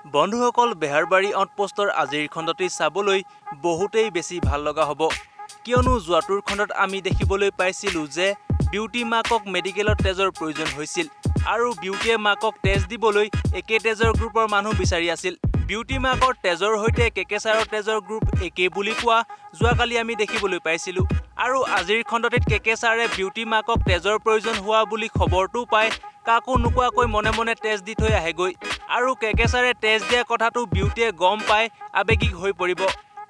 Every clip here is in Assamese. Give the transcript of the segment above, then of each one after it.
বন্ধুসকল বেহাৰবাৰী আউটপোষ্টৰ আজিৰ খণ্ডটি চাবলৈ বহুতেই বেছি ভাল লগা হ'ব কিয়নো যোৱাটোৰ খণ্ডত আমি দেখিবলৈ পাইছিলোঁ যে বিউটি মাকক মেডিকেলত তেজৰ প্ৰয়োজন হৈছিল আৰু বিউটিয়ে মাকক তেজ দিবলৈ একে তেজৰ গ্ৰুপৰ মানুহ বিচাৰি আছিল বিউটি মাকৰ তেজৰ হৈতে কেকেছাৰৰ তেজৰ গ্ৰুপ একে বুলি কোৱা যোৱাকালি আমি দেখিবলৈ পাইছিলোঁ আৰু আজিৰ খণ্ডটিত কেকেছাৰে বিউটি মাকক তেজৰ প্ৰয়োজন হোৱা বুলি খবৰটো পায় কাকো নোকোৱাকৈ মনে মনে তেজ দি থৈ আহেগৈ আৰু কেকেছাৰে তেজ দিয়া কথাটো বিউটিয়ে গম পাই আবেগিক হৈ পৰিব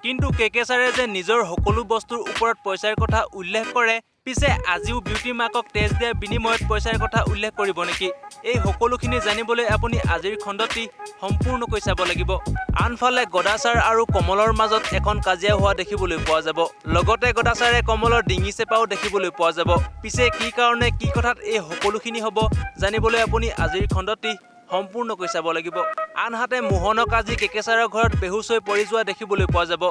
কিন্তু কেকেছাৰে যে নিজৰ সকলো বস্তুৰ ওপৰত পইচাৰ কথা উল্লেখ কৰে পিছে আজিও বিউটি মাকক তেজ দিয়া বিনিময়ত পইচাৰ কথা উল্লেখ কৰিব নেকি এই সকলোখিনি জানিবলৈ আপুনি আজিৰ খণ্ডটি সম্পূৰ্ণকৈ চাব লাগিব আনফালে গদাছাৰ আৰু কমলৰ মাজত এখন কাজিয়া হোৱা দেখিবলৈ পোৱা যাব লগতে গদাছাৰে কমলৰ ডিঙি চেপাও দেখিবলৈ পোৱা যাব পিছে কি কাৰণে কি কথাত এই সকলোখিনি হ'ব জানিবলৈ আপুনি আজিৰ খণ্ডটি সম্পূৰ্ণকৈ চাব লাগিব আনহাতে মোহনক আজি কেকেছাৰৰ ঘৰত বেহুচ হৈ পৰি যোৱা দেখিবলৈ পোৱা যাব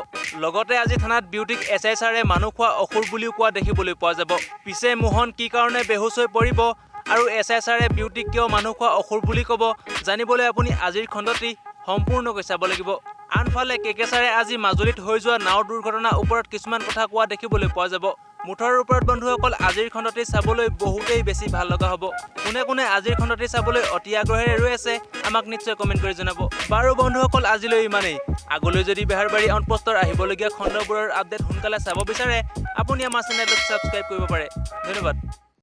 লগতে আজি থানাত বিউটিক এছআই ছাৰে মানুহ খোৱা অসুৰ বুলিও কোৱা দেখিবলৈ পোৱা যাব পিছে মোহন কি কাৰণে বেহুচ হৈ পৰিব আৰু এছআই ছাৰে বিউটিক কিয় মানুহ খোৱা অসুৰ বুলি ক'ব জানিবলৈ আপুনি আজিৰ খণ্ডটি সম্পূৰ্ণকৈ চাব লাগিব আনফালে কেকেছাৰে আজি মাজুলীত হৈ যোৱা নাও দুৰ্ঘটনাৰ ওপৰত কিছুমান কথা কোৱা দেখিবলৈ পোৱা যাব মুঠৰ ওপৰত বন্ধুসকল আজিৰ খণ্ডটি চাবলৈ বহুতেই বেছি ভাল লগা হ'ব কোনে কোনে আজিৰ খণ্ডটি চাবলৈ অতি আগ্ৰহেৰে ৰৈ আছে আমাক নিশ্চয় কমেণ্ট কৰি জনাব বাৰু বন্ধুসকল আজিলৈ ইমানেই আগলৈ যদি বেহাৰবাৰী আউটপোষ্টৰ আহিবলগীয়া খণ্ডবোৰৰ আপডেট সোনকালে চাব বিচাৰে আপুনি আমাৰ চেনেলটোক ছাবস্ক্ৰাইব কৰিব পাৰে ধন্যবাদ